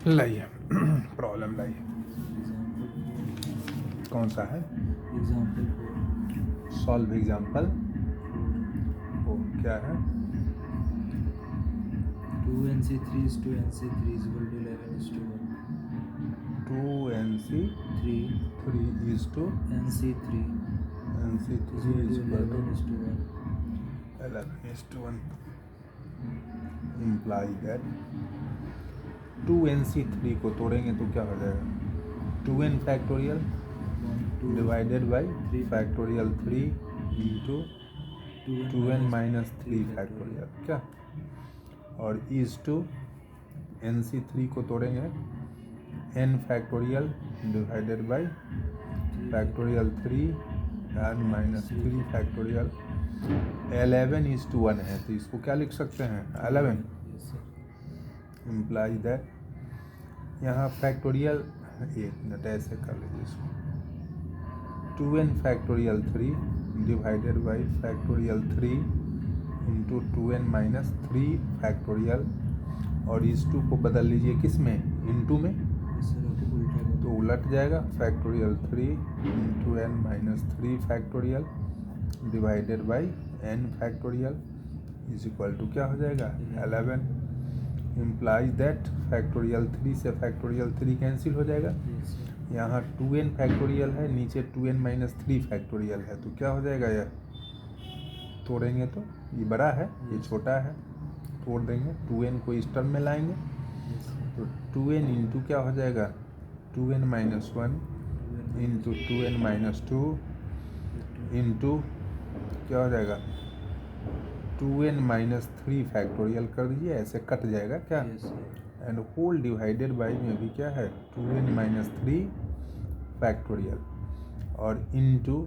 लाइए प्रॉब्लम लाइए। कौन सा है? एग्जाम्पल 4 सॉल्व एग्जाम्पल वो क्या है? 2nc3 is to nc3 is equal to 11 is to 1 2nc3 3 is to nc3 nc3 is is equal equal to 11 is to to 1 11 is to 1 imply that 2nc3 को तोड़ेंगे तो क्या हो जाएगा? 2n factorial 1 2 divided by 3 factorial 3 into 2n minus 3 factorial factorial क्या? और is to nc3 को तोड़ेंगे n factorial divided by factorial 3 n minus 3 factorial 11 is to 1 है तो इसको क्या लिख सकते हैं? 11 yes sir इम्प्लाई दैट यहाँ फैक्टोरियल 1 मिनट ऐसे कर लीजिए इसको 2n factorial 3 divided by factorial 3 into 2n minus 3 factorial और इस 2 को बदल लीजिए किस में? इंटू में yes sir okay उल्टा कर तो उलट जाएगा factorial 3 into n minus 3 factorial divided by n factorial is equal to क्या हो जाएगा? 11 इम्प्लाइज दैट फैक्टोरियल 3 से फैक्टोरियल 3 कैंसिल हो जाएगा। yes sir यहाँ 2n फैक्टोरियल है, नीचे 2n माइनस 3 फैक्टोरियल है तो क्या हो जाएगा? यह तोड़ेंगे तो ये बड़ा है ये छोटा है, तोड़ देंगे 2n को इस टर्म में लाएंगे yes sir तो 2n इंटू क्या हो जाएगा? 2n minus 1 into 2n minus 2 into क्या हो जाएगा? 2n माइनस 3 फैक्टोरियल कर दीजिए ऐसे कट जाएगा क्या? yes sir and whole divided by में भी क्या है? 2n माइनस 3 फैक्टोरियल और इनटू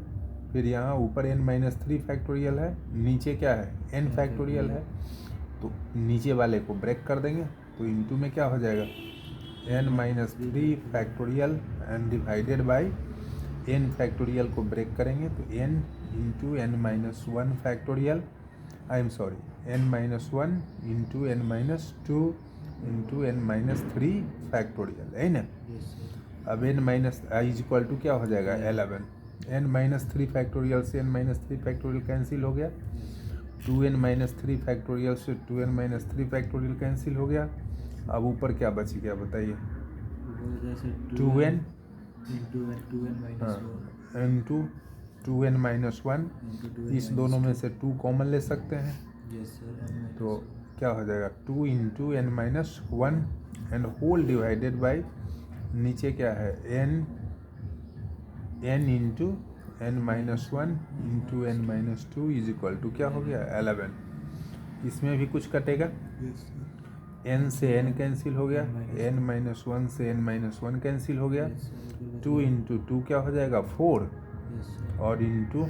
फिर यहाँ ऊपर n माइनस 3 फैक्टोरियल है, नीचे क्या है? n फैक्टोरियल है तो नीचे वाले को ब्रेक कर देंगे तो इनटू में क्या हो जाएगा? n minus 3 factorial and divided by n factorial को ब्रेक करेंगे तो n into n minus 1 factorial I am sorry n minus 1 into n minus 2 into n minus 3 factorial है ना। yes sir अब n minus I is equal to क्या हो जाएगा? 11 n minus 3 factorial से n माइनस 3 फैक्टोरियल कैंसिल हो गया, 2n minus 3 factorial से 2n माइनस 3 फैक्टोरियल कैंसिल हो गया। अब ऊपर क्या बच गया बताइए? ऊपर जैसे 2n into 2n minus 1 into 2n minus 1 into 2n इस minus दोनों में 2 से 2 कॉमन ले सकते हैं yes sir n minus तो क्या हो जाएगा? 2 into n minus 1 and whole divided by नीचे क्या है? n into n minus 1 into n minus 2 is equal to क्या हो गया? 11। इसमें भी कुछ कटेगा, yes sir n से n कैंसिल हो गया, n माइनस 1 से n माइनस 1 कैंसिल हो गया, yes sir 2 इंटू 2 क्या हो जाएगा? 4 yes sir और into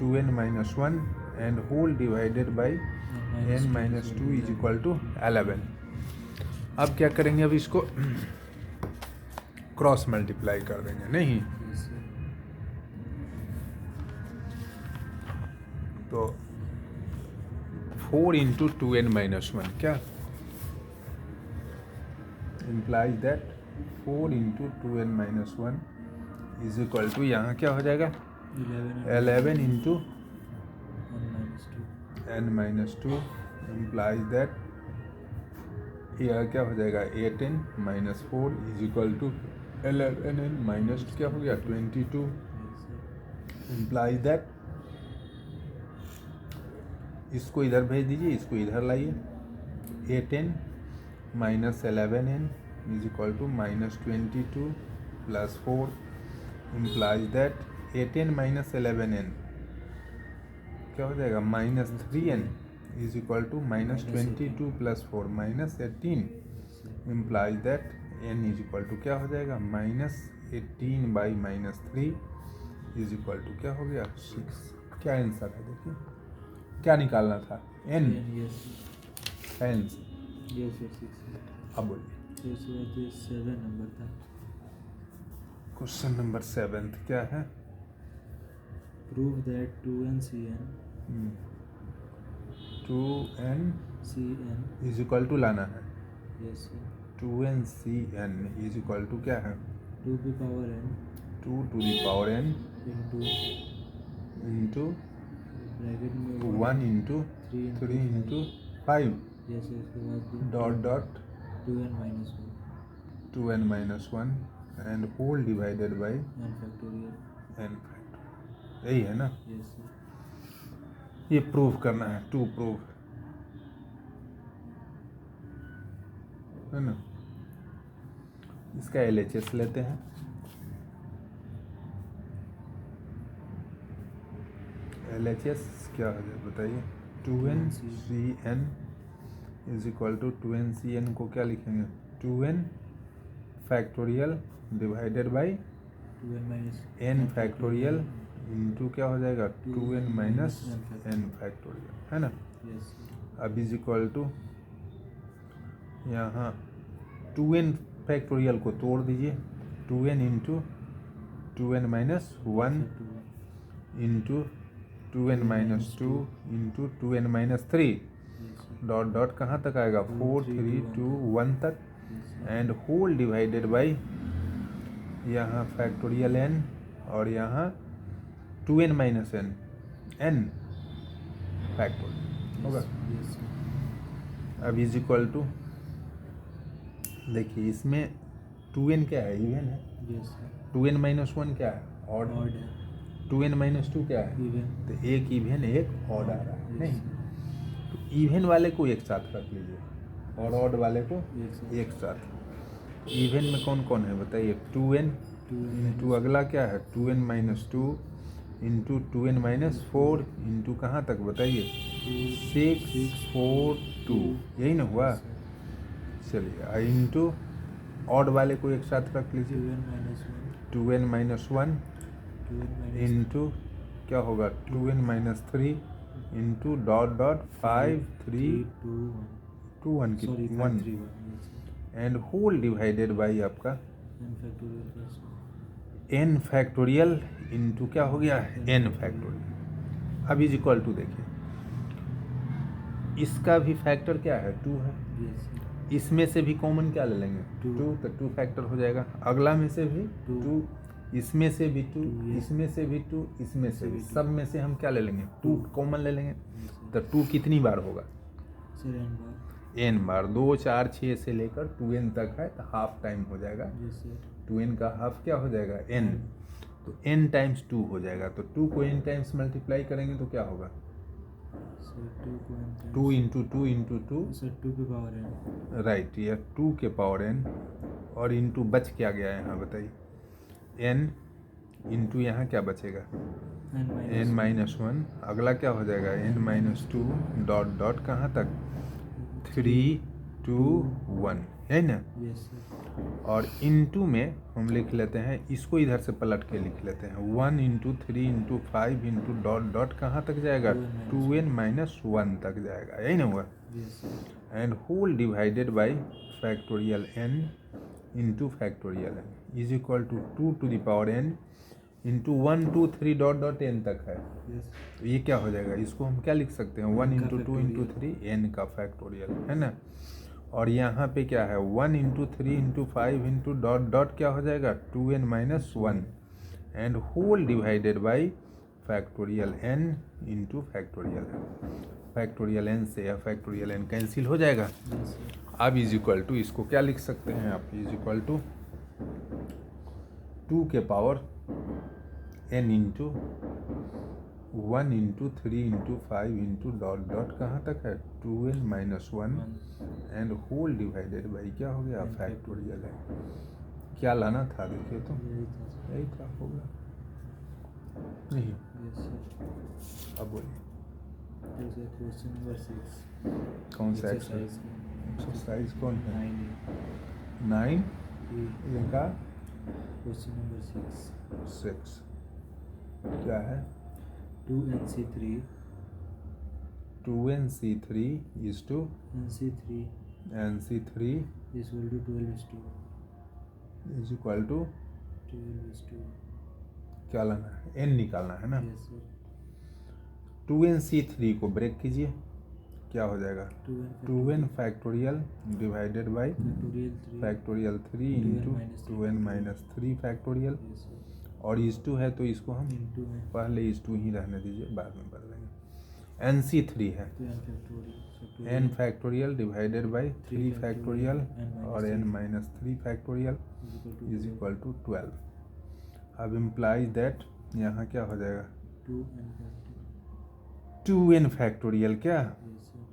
2n minus 1 and whole divided by n minus 2 is equal to 11। अब क्या करेंगे? अब इसको क्रॉस मल्टीप्लाई कर देंगे नहीं yes sir तो 4 इंटू 2n माइनस 1 क्या implies that 4 into 2n minus 1 is equal to यहाँ क्या हो जाएगा? 11 into 1 minus 2 n minus 2 implies that यह क्या हो जाएगा? 8n minus 4 is equal to 11n minus क्या हो गया? 22 yes sir इम्प्लाइज दैट इसको इधर भेज दीजिए, इसको इधर लाइए 8n minus 11n is equal to minus 22 plus 4 implies that 8n minus 11n क्या हो जाएगा? Minus 3n is equal to minus 22 plus 4 minus 18 implies that n is equal to क्या हो जाएगा? Minus 18 by minus 3 is equal to क्या हो गया? 6। क्या आंसर है देखिए, क्या निकालना था? n yes n yes yes 6 अब बोलिए yes sir ये 7 नंबर था क्वेश्चन नंबर 7 क्या है? prove that 2ncn 2n cn is equal to लाना है yes sir 2n(cn) is equal to क्या है 2 की power n 2 to the power n into into bracket में 1 into 3 into 5 जैसे इसके बाद dot 2n minus 1 2n minus 1 and whole divided by n factorial n factorial यही है ना yes sir ये प्रूव करना है टू प्रूव है ना इसका LHS लेते हैं LHS क्या हो जाए बताइए 2n(cn) is equal to 2n(cn) को क्या लिखेंगे 2n factorial divided by 2n minus n factorial into क्या हो जाएगा 2n माइनस n फैक्टोरियल है ना yes sir अब इज इक्वल टू यहाँ 2n फैक्टोरियल को तोड़ दीजिए 2n into 2n minus 1 into 2n minus 2 into 2n minus 3 yes sir dot dot कहाँ तक आएगा 4 3 2 1 तक yes sir and whole divided by यहाँ फैक्टोरियल n और यहाँ 2n minus n n factorial होगा yes sir अब इज इक्वल टू देखिए इसमें 2n क्या है इवन है yes sir 2n माइनस 1 क्या है ऑड odd है 2n माइनस 2 क्या है even तो एक इवन एक ऑड आ रहा है yes नहीं sir तो इवन वाले को एक साथ रख लीजिए और ऑड वाले को एक साथ एक साथ इवन में कौन कौन है बताइए 2n 2n इंटू अगला क्या है 2n minus 2 into 2n minus 4 into कहाँ तक बताइए 6 4 2 यही ना हुआ चलिए इंटू ऑड वाले को एक साथ रख लीजिए 2n minus 1 2n minus 1 2n minus into क्या होगा 2n minus 3 into dot dot 5 3 2 2 1 की 1 sorry 1 5 3 1 yes sir and whole divided by आपका n factorial plus n factorial into क्या हो गया n फैक्टोरियल अब इज इक्वल टू देखिए इसका भी फैक्टर क्या है 2 है 1 yes sir इसमें से भी कॉमन क्या ले लेंगे Two. 2 तो 2 फैक्टर हो जाएगा अगला में से भी Two. 2 इसमें से भी 2 Two, yes. इसमें से भी 2 इसमें से भी two. सब में से हम क्या ले लेंगे 2 कॉमन ले लेंगे yes sir तो 2 कितनी बार होगा sir n bar n बार 2 4 6 से लेकर 2n तक है तो हाफ टाइम हो जाएगा yes sir 2n का हाफ क्या हो जाएगा n तो n टाइम्स 2 हो जाएगा तो 2 को n टाइम्स मल्टीप्लाई करेंगे तो क्या होगा sir 2 को n times 2 into 2 into 2 sir 2 की पावर n राइट ये 2 के पावर n और इंटू बच क्या गया यहाँ बताइए n इंटू यहाँ क्या बचेगा n माइनस 1 अगला क्या हो जाएगा n माइनस 2 डॉट डॉट कहाँ तक 3 2 1 है ना yes sir और इंटू में हम लिख लेते हैं इसको इधर से पलट के लिख लेते हैं 1 into 3 into 5 into dot dot कहाँ तक जाएगा 2n माइनस 1 तक जाएगा यही ना हुआ yes sir and whole divided by factorial n into factorial n is equal to 2 to the power n into 1 2 3 dot dot n तक है yes तो ये क्या हो जाएगा इसको हम क्या लिख सकते हैं 1 इंटू 2 इंटू factorial. 3 n का फैक्टोरियल है ना और यहाँ पे क्या है 1 into 3 into 5 into dot dot क्या हो जाएगा 2n minus 1 and whole divided by factorial n into factorial n factorial n से या फैक्टोरियल n कैंसिल हो जाएगा yes sir अब इज इक्वल टू इसको क्या लिख सकते हैं आप इज इक्वल टू 2 के power n into 1 into 3 into 5 into dot dot कहाँ तक है 2n minus 1 and whole divided by क्या हो गया फैक्टोरियल है क्या लाना था देखिए तो यही था sir यही था होगा नहीं yes sir अब बोलिए जैसे क्वेश्चन नंबर 6 कौन सा एक्सरसाइज एक्सरसाइज कौन है 9 9 इनका क्वेश्चन नंबर 6 6 क्या है 2nc3 2nc3 is to nc3 nc3 is equal to 12 is equal to 12 क्या लाना है n निकालना है ना yes sir 2nc3 को ब्रेक कीजिए क्या हो जाएगा 2n 2n factorial divided by factorial 3 factorial 3 into 2n minus 3 factorial. yes sir और इस टू है तो इसको हम into में पहले इस टू ही रहने दीजिए, बाद में कर लेंगे। NC3 है तो n factorial n factorial divided by 3 factorial और n n minus 3 factorial is -3 equal to 12। अब इम्प्लाइज दैट यहाँ क्या हो जाएगा 2n फैक्टोरियल क्या yes sir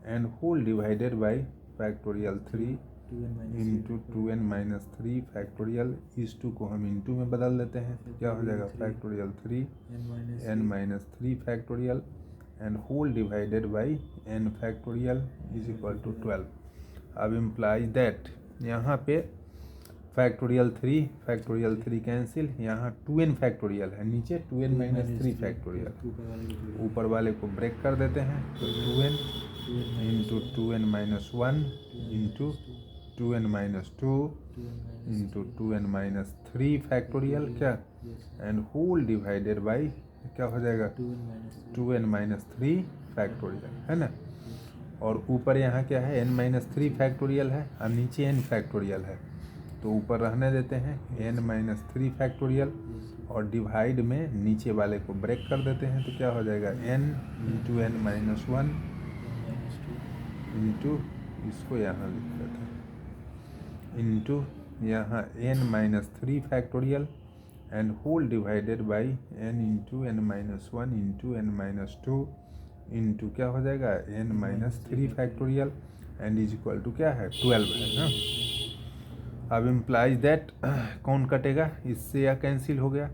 and whole divided by factorial 3 2n minus into 2n minus 3 factorial. इस two को हम इंटू में बदल देते हैं तो क्या हो जाएगा factorial 3 n minus 3 factorial and whole divided by n factorial is equal to 12। अब इम्प्लाई दैट यहाँ पे फैक्टोरियल 3 कैंसिल, यहाँ 2n फैक्टोरियल है, नीचे 2n माइनस 3 फैक्टोरियल, ऊपर वाले को ब्रेक कर देते हैं तो 2n into 2n minus 1 into 2n minus 2 into 2n minus 3 factorial क्या एंड होल डिवाइडेड बाई क्या हो जाएगा 2n माइनस 3 फैक्टोरियल है ना। और ऊपर यहाँ क्या है n माइनस 3 फैक्टोरियल है और नीचे n फैक्टोरियल है, तो ऊपर रहने देते हैं n माइनस 3 फैक्टोरियल और डिवाइड में नीचे वाले को ब्रेक कर देते हैं तो क्या हो जाएगा n into n minus 1 into इसको यहाँ लिख देते हैं इंटू यहाँ n minus 3 factorial and whole divided by n into n minus 1 into n minus 2 into क्या हो जाएगा n minus 3 factorial and is equal to क्या है 12 है ना। अब इम्प्लाइज दैट कौन कटेगा, इससे या कैंसिल हो गया,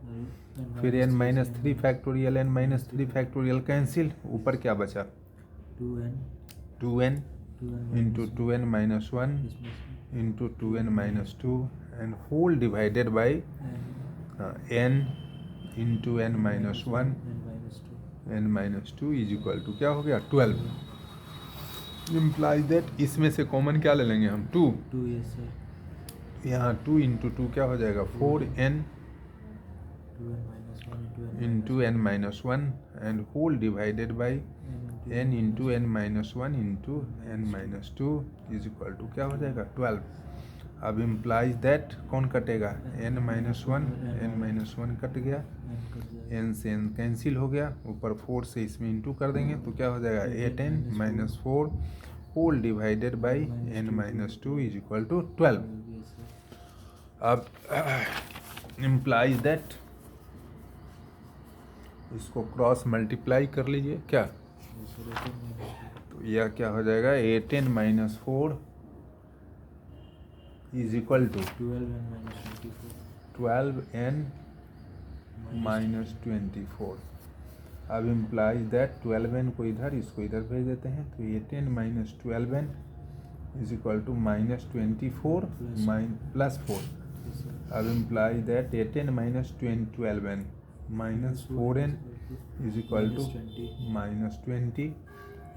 फिर n minus 3 factorial n minus 3 factorial cancel, ऊपर क्या बचा 2n into 2n minus 1 into 2n minus 2 and whole divided by n into n minus 1 n minus 2 is equal to क्या हो गया 12। इम्प्लाइज दैट इसमें से कॉमन क्या ले लेंगे हम 2 yes sir यहाँ 2 इंटू 2 क्या हो जाएगा 4n 2n minus 1 into n minus 1 and whole divided by n into n minus 1 into n minus 2 is equal to क्या हो जाएगा 12। अब इम्प्लाइज दैट कौन कटेगा n minus 1 n minus 1 cut गया, n से n कैंसिल हो गया, ऊपर 4 से इसमें इंटू कर देंगे तो क्या हो जाएगा 8n minus 4 whole divided by n minus 2 is equal to 12। अब इम्प्लाइज दैट इसको क्रॉस मल्टीप्लाई कर लीजिए क्या, तो यह क्या हो जाएगा 8n minus 4 is equal to 12n minus 24। अब इम्प्लाइज दैट 12n को इधर इसको इधर भेज देते हैं तो 8n minus 12n is equal to minus 24 plus 4। अब implies that 8n minus 12n minus 4n is equal to minus 20।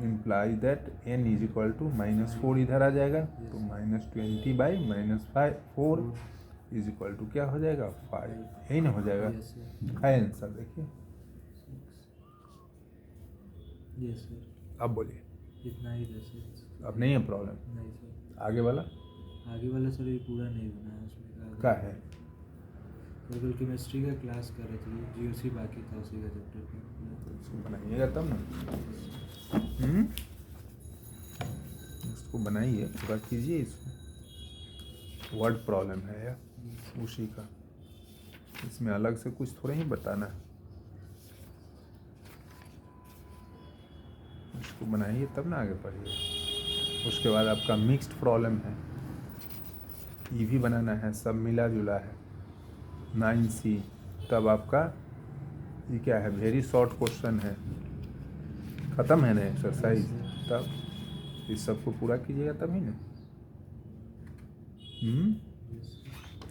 Implies that n is equal to minus 4 इधर आ जाएगा तो minus 20 by minus 4 is equal to क्या हो जाएगा 5, यही ना हो जाएगा है आंसर। देखिए yes sir अब बोलिए, इतना ही था सर अब नहीं है प्रॉब्लम, नहीं सर आगे वाला आगे वाला सर ये पूरा नहीं बना है उसमें क्या है सर कल केमिस्ट्री का क्लास कर रहे थे जीओसी बाकी था उसी का चैप्टर का इसको बनाइएगा तब ना, इसको बनाइए पूरा कीजिए, इसको वर्ड प्रॉब्लम है यार उसी का, इसमें अलग से कुछ थोड़ा ही बताना है, इसको बनाइए तब ना आगे बढ़िए। उसके बाद आपका मिक्स्ड प्रॉब्लम है, ये भी बनाना है, सब मिला जुला है 9C। तब आपका ये क्या है वेरी शॉर्ट क्वेश्चन है, ख़त्म है ना एक्सरसाइज, तब इस सबको पूरा कीजिएगा तभी ना।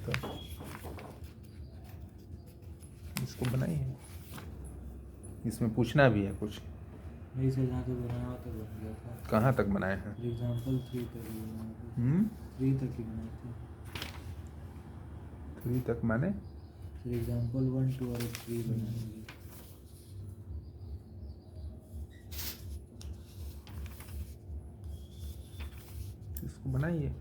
तब इसको बनाइए, इसमें पूछना भी है कुछ। नहीं सर जहाँ तक बनाया हुआ तो बन गया था। कहाँ तक बनाए हैं? एग्जाम्पल 3 तक ही बनाए थे। 3 तक ही बनाए थे। 3 तक माने सर एग्जाम्पल 1 2 और 3 बनाएंगे। इसको बनाइए।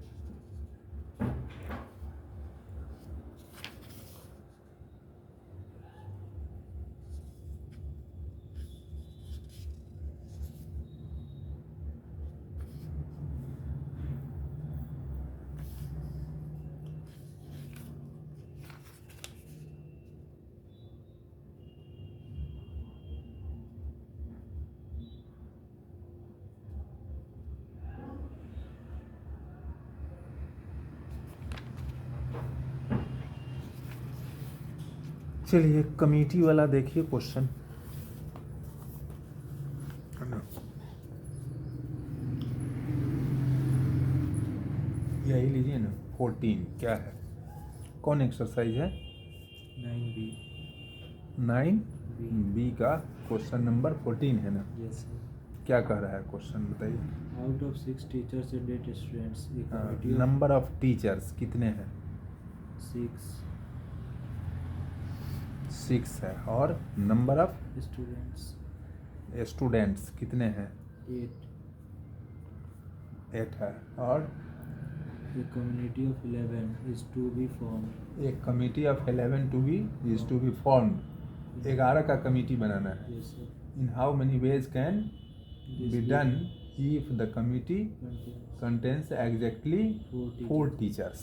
चलिए कमिटी वाला देखिए क्वेश्चन, है ना, यही लीजिए ना। 14 क्या है, कौन एक्सरसाइज है? 9B। 9B का क्वेश्चन नंबर 14 है ना। Yes sir. क्या कह रहा है क्वेश्चन बताइए। Out of 6 teachers and 8 students A committee of number of teachers कितने हैं? 6 है। और नंबर ऑफ स्टूडेंट्स कितने हैं? 8 है। और A committee of 11 is to be formed। एक committee of 11 to be is to be formed, 11 का कमिटी बनाना है। Yes sir। In how many ways can This be will done if the committee contains contains exactly 4 4 teachers.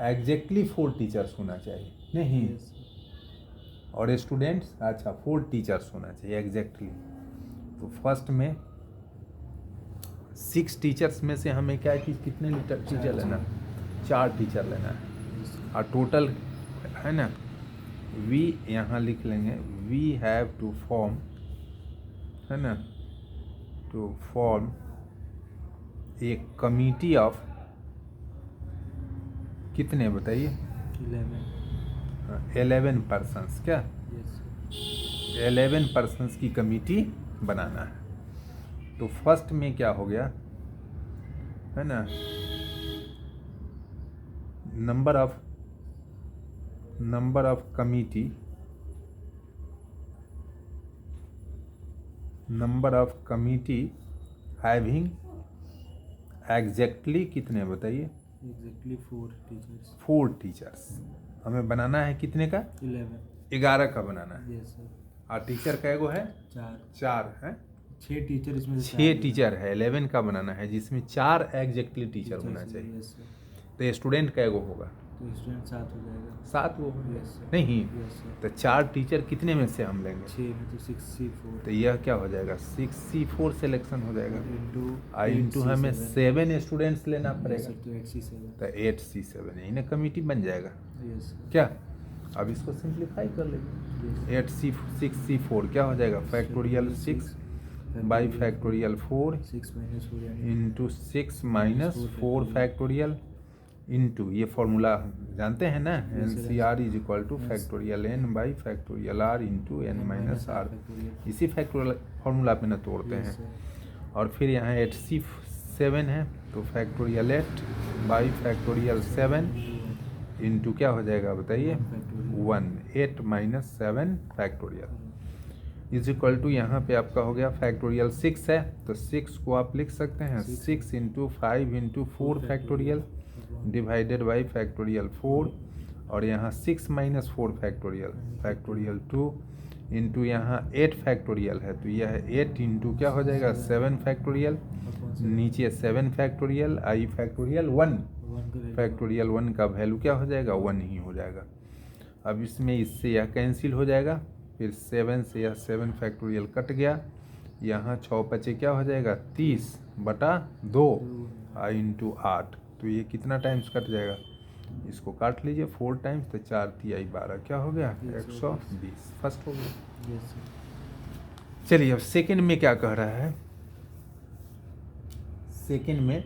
Exactly 4 teachers होना चाहिए, नहीं। Yes sir। और students, अच्छा 4 teachers होना चाहिए एग्जैक्टली। तो फर्स्ट में 6 टीचर्स में से हमें क्या है कि कितने टीचर लेना है? 4 टीचर लेना है। Yes sir। और टोटल है ना, वी यहाँ लिख लेंगे, वी हैव टू फॉर्म, है ना, to form a committee of कितने बताइए? 11 पर्सन्स। क्या? Yes sir। 11 पर्सन्स की कमिटी बनाना है। तो फर्स्ट में क्या हो गया, है ना, number of committee, having exactly कितने बताइए? Exactly 4 teachers। 4 टीचर्स। हमें बनाना है कितने का? 11 का बनाना है। Yes sir। और टीचर कैगो है? 4 है। 6 टीचर इसमें से 6 टीचर है, 11 का बनाना है जिसमें 4 एग्जैक्टली टीचर होना चाहिए। Yes sir। तो स्टूडेंट कैगो होगा? तो स्टूडेंट 7 हो जाएगा। 7 वो Yes sir। नहीं। Yes sir। तो 4 टीचर कितने में से हम लेंगे? 6 में तो 6C4 तो यह क्या हो जाएगा? 6C4 सिलेक्शन हो जाएगा। into इंटू हमें 7 स्टूडेंट्स लेना पड़ेगा। तो 8C7। तो 8C7 यही ना कमिटी बन जाएगा। Yes sir। क्या? अब इसको सिंप्लीफाई कर लीजिए। 6C4 क्या हो जाएगा? फैक्टोरियल 6 बाई फैक्टोरियल 4 6 - 4 यानी इंटू 6 - 4 फैक्टोरियल इंटू, ये फॉर्मूला जानते हैं ना, NCR is equal two factorial N by factorial R into N minus R। इसी फैक्टोरियल फॉर्मूला पे ना तोड़ते हैं। और फिर यहाँ 8C7 है तो फैक्टोरियल 8 बाई फैक्टोरियल 7 इंटू क्या हो जाएगा बताइए? 1 8 - 7 फैक्टोरियल इज इक्वल टू, यहाँ पे आपका हो गया फैक्टोरियल 6 है तो 6 को आप लिख सकते हैं 6 into 5 into 4 factorial divided by factorial 4, और यहाँ 6 - 4 फैक्टोरियल 2 इंटू यहाँ 8 फैक्टोरियल है तो यह 8 इंटू क्या हो जाएगा? 7 फैक्टोरियल, नीचे 7 फैक्टोरियल आई फैक्टोरियल 1 फैक्टोरियल 1 का वैल्यू क्या हो जाएगा? 1 ही हो जाएगा। अब इसमें इससे यह कैंसिल हो जाएगा, फिर 7 से यह 7 फैक्टोरियल कट गया, यहाँ 6 बचे क्या हो जाएगा? 30/2 इंटू 8। तो ये कितना टाइम्स कट जाएगा? इसको काट लीजिए 4 टाइम्स, तो 4 तिहाई 12 क्या हो गया? 120 फर्स्ट हो गया। Yes sir। चलिए अब सेकंड में क्या कह रहा है? सेकंड में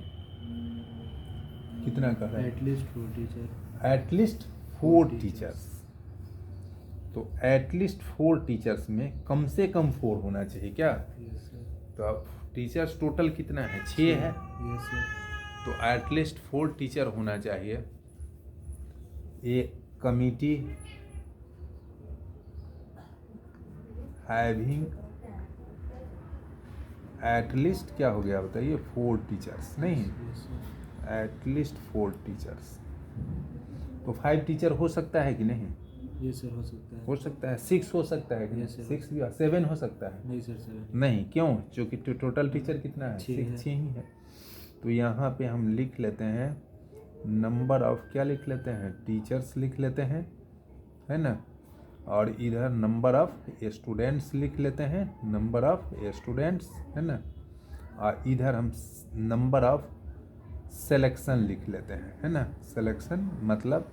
कितना कह रहा है? At least 4 teacher. At least 4 teachers. तो एटलीस्ट 4 टीचर्स में कम से कम 4 होना चाहिए। क्या? Yes sir। तो अब टीचर्स टोटल कितना है? 6 है। Yes sir। तो एटलीस्ट 4 टीचर होना चाहिए। एक कमिटी हैविंग एटलीस्ट क्या हो गया बताइए 4 टीचर्स, नहीं Yes, sir. At least 4 teachers. तो 5 टीचर हो सकता है कि नहीं? Yes, sir, हो सकता है। हो सकता है। 6 हो सकता है कि नहीं? Yes, sir. 6 भी 7 हो सकता है? नहीं सर, 7 नहीं, क्यों? क्योंकि टोटल टीचर कितना है? 6 है। 6 ही है। तो यहाँ पे हम लिख लेते हैं नंबर ऑफ, क्या लिख लेते हैं? टीचर्स लिख लेते हैं, है ना। और इधर नंबर ऑफ स्टूडेंट्स लिख लेते हैं, नंबर ऑफ स्टूडेंट्स, है ना। और इधर हम नंबर ऑफ सिलेक्शन लिख लेते हैं, है ना। सिलेक्शन मतलब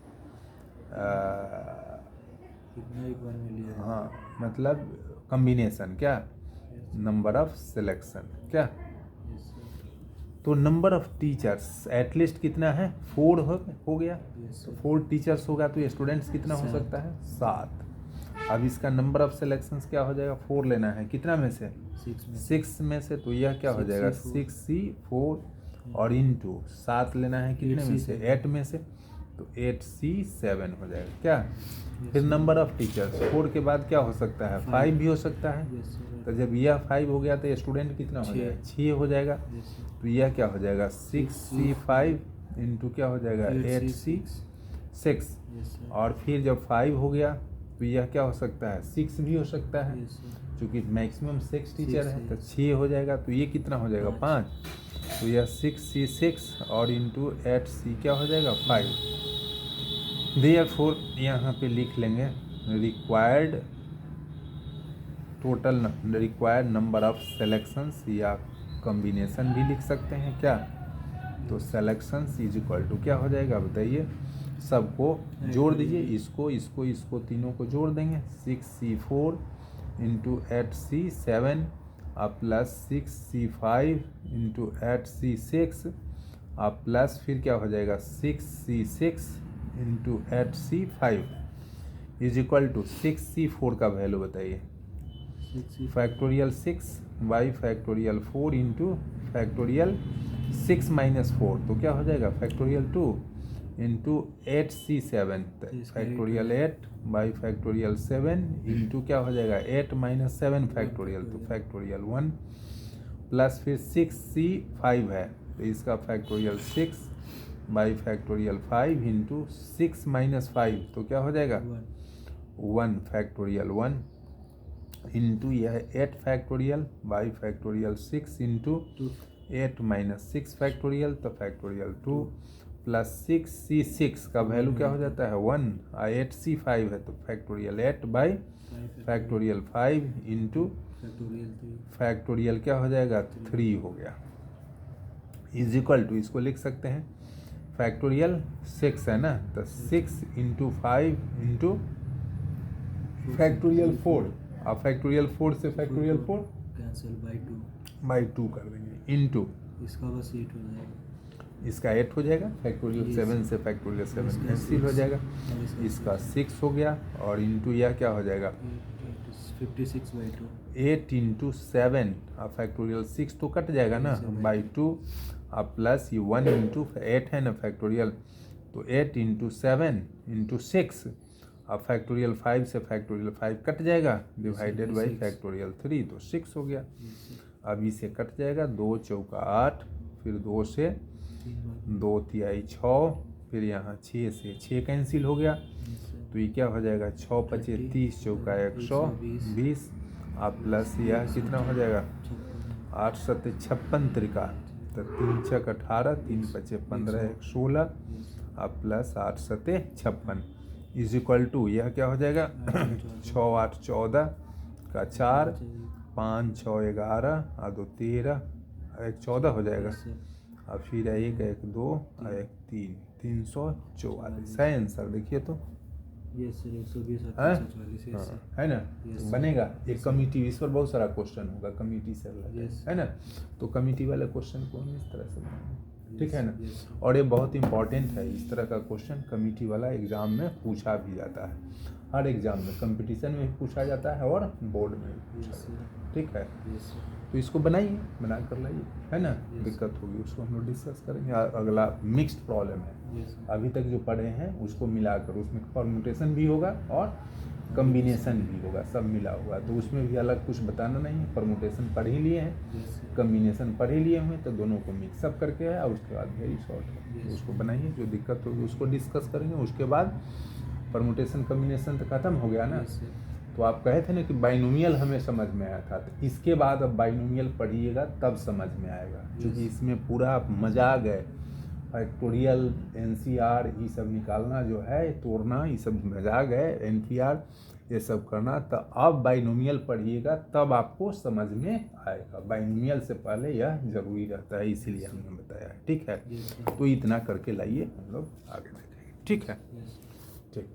कितना एक बार में लिया? हाँ, मतलब कॉम्बिनेशन, क्या? Yes, नंबर ऑफ सिलेक्शन, क्या? yes, sir. तो नंबर ऑफ टीचर्स एटलीस्ट कितना है? 4 हो गया। Yes, तो sir. 4 टीचर्स होगा तो स्टूडेंट्स कितना हो 7. सकता है? 7। अब इसका नंबर ऑफ सिलेक्शंस क्या हो जाएगा? 4 लेना है, कितना में से? 6 में 6 में से। तो यह क्या हो 6C जाएगा? 4. 6C4 और इंटू 7 लेना है, कितने में से? 8C7. 8 में से। तो 8C7 हो जाएगा, क्या? Yes, फिर sir. नंबर ऑफ टीचर्स 4 के बाद क्या हो सकता है? 5 भी हो सकता है। Yes, sir. तो जब यह 5 हो गया तो स्टूडेंट कितना हो 6. जाएगा? 6 हो जाएगा। Yes, sir. तो यह क्या हो जाएगा? 6C5 इंटू क्या हो जाएगा? 8C6। Yes, sir. और फिर जब 5 हो गया तो यह क्या हो सकता है? 6 भी हो सकता है, Yes, sir. क्योंकि मैक्सिमम 6 टीचर 6 है। है। तो 6 हो जाएगा। तो ये कितना हो जाएगा? 5। तो यह 6C6 और इंटू 8C क्या हो जाएगा? 5। देयरफॉर यहाँ पे लिख लेंगे required total required number of selections, या कॉम्बिनेशन भी लिख सकते हैं, क्या? तो सेलेक्शंस इज इक्वल टू क्या हो जाएगा बताइए? सबको जोड़ दीजिए, इसको तीनों को जोड़ देंगे। 6C4 इंटू 8C7 और प्लस 6C5 इंटू 8C6 और प्लस फिर क्या हो जाएगा? 6C6 into 8C5 is equal to 6C4 का वैल्यू बताइए। 6C4. Factorial 6 by factorial 4 into factorial 6 minus 4 तो क्या हो जाएगा? Factorial 2 into 8C7 factorial 8 by factorial 7 into क्या हो जाएगा? 8 माइनस 7 फैक्टोरियल, तो फैक्टोरियल 1 प्लस फिर 6C5 है तो इसका factorial 6 by factorial 5 into 6 minus 5 तो क्या हो जाएगा? 1 फैक्टोरियल 1 इंटू यह 8 factorial by factorial 6 into 8 minus 6 factorial तो फैक्टोरियल 2 प्लस 6C6 का वैल्यू क्या हो जाता है? 1 और 8C5 है तो factorial 8 by factorial 5 into factorial क्या हो जाएगा? 3 हो गया इज इक्वल टू, इसको लिख सकते हैं फैक्टोरियल 6 है ना, तो 6 इंटू 5 इंटू फैक्टोरियल 4 और फैक्टोरियल 4 से फैक्टोरियल 4 कैंसिल बाई 2 कर देंगे इंटू इसका बस 8 हो जाएगा। इसका 8 हो जाएगा, फैक्टोरियल 7 से फैक्टोरियल 7 इसका कैंसिल हो 6 जाएगा, और इसका 6 हो गया और इंटू यह क्या हो जाएगा? 56 बाई 2 8 इंटू 7 और फैक्टोरियल 6 तो कट जाएगा ना बाई 2 और प्लस ये 1 इंटू 8 है ना फैक्टोरियल, तो 8 इंटू 7 इंटू 6 और फैक्टोरियल 5 से फैक्टोरियल 5 कट जाएगा डिवाइडेड बाई 6 फैक्टोरियल 3 तो 6 हो गया। अब इसे कट जाएगा, 2 चौका 8 फिर 2 से 2 तिहाई 6 फिर यहाँ 6 से 6 कैंसिल हो गया तो ये क्या हो जाएगा? 6 पचे 30 चौका 120 आप प्लस यह कितना हो जाएगा? 8 सत्ते 56 त्रिका तो 3 छक 18 3 पचे 15 1 16 आप प्लस 8 सत्ते 56 इज इक्वल टू यह क्या हो जाएगा? 6 8 14 का 4 5 6 11 और 2 13 1 14 हो जाएगा और फिर 1 1 2 और 1 3 344 है आंसर। देखिए तो यस सर 120 हाँ? 140 यस सर है ना, Yes, तो sir. बनेगा एक Yes, कमिटी, इस पर बहुत सारा क्वेश्चन होगा कमिटी से related, Yes. है ना, तो कमिटी वाले क्वेश्चन को हम इस तरह से बनाएंगे, ठीक है ना। Yes, sir. और ये बहुत इंपॉर्टेंट है, इस तरह का क्वेश्चन कमिटी वाला एग्जाम में पूछा भी जाता है। हर एग्जाम में, कंपटीशन में भी पूछा जाता है और बोर्ड में भी पूछा Yes, जाता है। ठीक है, यस सर। तो इसको बनाइए, बना कर लाइए, है ना। Yes. दिक्कत होगी उसको हम लोग डिस्कस करेंगे। अगला मिक्स्ड प्रॉब्लम है, यस सर। अभी तक जो पढ़े हैं उसको मिलाकर, उसमें परमुटेशन भी होगा और कम्बिनेशन भी होगा, सब मिला हुआ। तो उसमें भी अलग कुछ बताना नहीं है, परमुटेशन पढ़ ही लिए हैं, यस सर। कम्बिनेशन पढ़ ही लिए हुए, तो दोनों को मिक्सअप करके है और उसके बाद वेरी शॉर्ट है। Yes. तो उसको बनाइए, जो दिक्कत होगी उसको डिस्कस करेंगे। उसके बाद परमुटेशन कम्बिनेशन तो खत्म हो गया ना। Yes sir. तो आप कहे थे ना कि बाइनोमियल हमें समझ में आया था, तो इसके बाद अब बाइनोमियल पढ़िएगा तब समझ में आएगा, क्योंकि Yes. इसमें पूरा आप मजा आ गए। फैक्टोरियल, एनसीआर ये सब निकालना जो है, तोड़ना, ये सब मजा आ गए, एनपीआर ये सब करना। तो अब बाइनोमियल पढ़िएगा तब आपको समझ में आएगा। बाइनोमियल से पहले यह जरूरी रहता है, इसीलिए हमने बताया है। ठीक है, Yes, sir. तो इतना करके लाइए, हम लोग आगे देखेंगे। ठीक है, यस। ठीक।